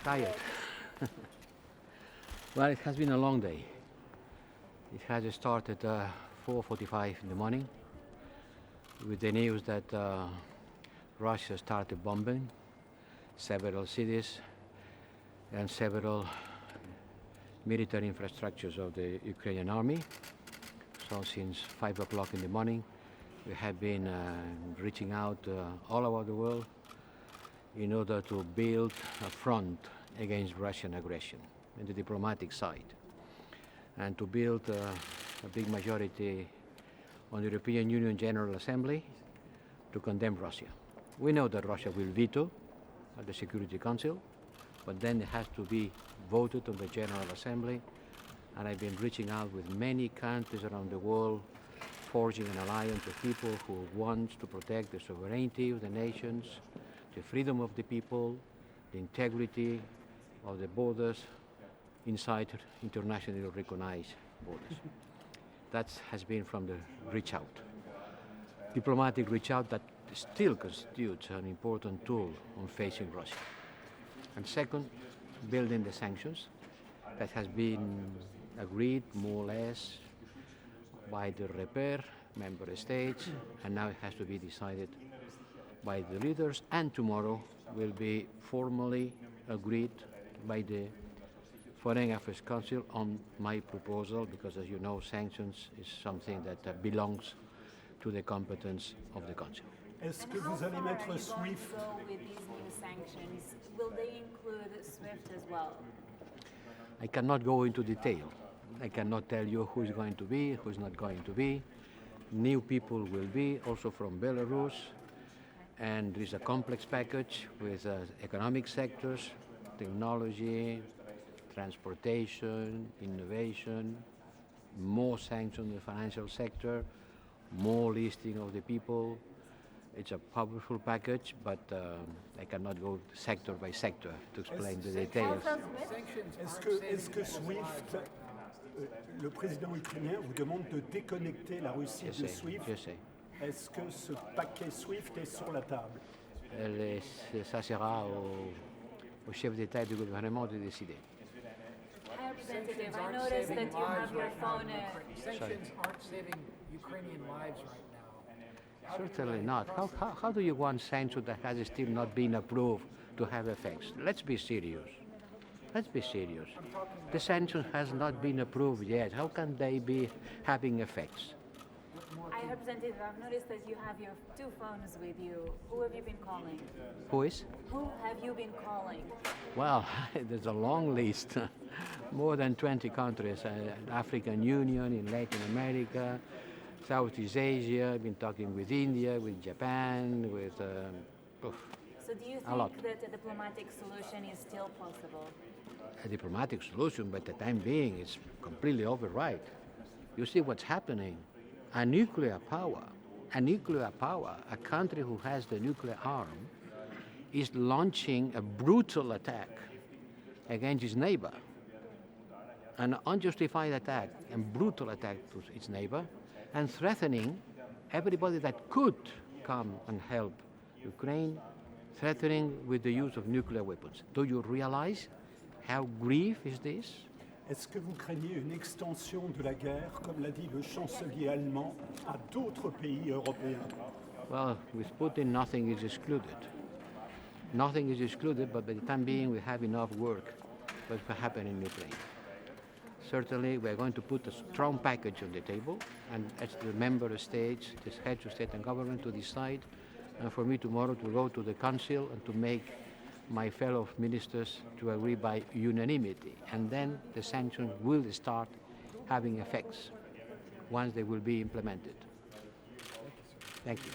Tired. Well, it has been a long day. It has started 4:45 in the morning with the news that Russia started bombing several cities and several military infrastructures of the Ukrainian army. So since 5 o'clock in the morning, we have been reaching out all over the world in order to build a front against Russian aggression in the diplomatic side, and to build a big majority on the European Union General Assembly to condemn Russia. We know that Russia will veto at the Security Council, but then it has to be voted on the General Assembly, and I've been reaching out with many countries around the world, forging an alliance of people who want to protect the sovereignty of the nations, the freedom of the people, the integrity of the borders inside internationally recognized borders. That has been from the reach out. Diplomatic reach out that still constitutes an important tool on facing Russia. And second, building the sanctions that has been agreed more or less by the repair member states, and now it has to be decided by the leaders, and tomorrow will be formally agreed by the Foreign Affairs Council on my proposal, because as you know, sanctions is something that belongs to the competence of the Council. Est-ce que vous allez mettre SWIFT? With these new sanctions, will they include SWIFT as well? I cannot go into detail. I cannot tell you who is going to be, who is not going to be. New people will be, also from Belarus, and there is a complex package with economic sectors, technology, transportation, innovation, more sanctions in the financial sector, more listing of the people. It's a powerful package, but I cannot go sector by sector to explain the details. Est-ce que SWIFT, le président ukrainien vous demande de déconnecter la Russie de SWIFT? Je sais. Est-ce que ce paquet SWIFT est sur la table? Ça sera au chef d'État et du gouvernement de décider. Representative, I noticed that you have your phone. Sanctions aren't saving Ukrainian lives right now. Certainly not. How do you want sanctions that has still not been approved to have effects? Let's be serious. Let's be serious. The sanctions has not been approved yet. How can they be having effects? Representative, I've noticed that you have your two phones with you. Who have you been calling? Who is? Who have you been calling? Well, there's a long list. More than 20 countries. African Union, in Latin America, Southeast Asia. I've been talking with India, with Japan, with... So do you think that a diplomatic solution is still possible? A diplomatic solution, but the time being, it's completely override. You see what's happening. A nuclear power, a country who has the nuclear arm, is launching a brutal attack against its neighbor. An unjustified attack and brutal attack to its neighbor, and threatening everybody that could come and help Ukraine, threatening with the use of nuclear weapons. Do you realize how grave is this? Est-ce que vous craignez une extension de la guerre, comme l'a dit le chancelier allemand, à d'autres pays européens? Well, with Putin, nothing is excluded. Nothing is excluded, but by the time being, we have enough work what will happen in Ukraine. Certainly, we are going to put a strong package on the table, and it's the member states, the heads of state and government to decide, and for me tomorrow to go to the council and to make my fellow ministers to agree by unanimity, and then the sanctions will start having effects once they will be implemented. Thank you.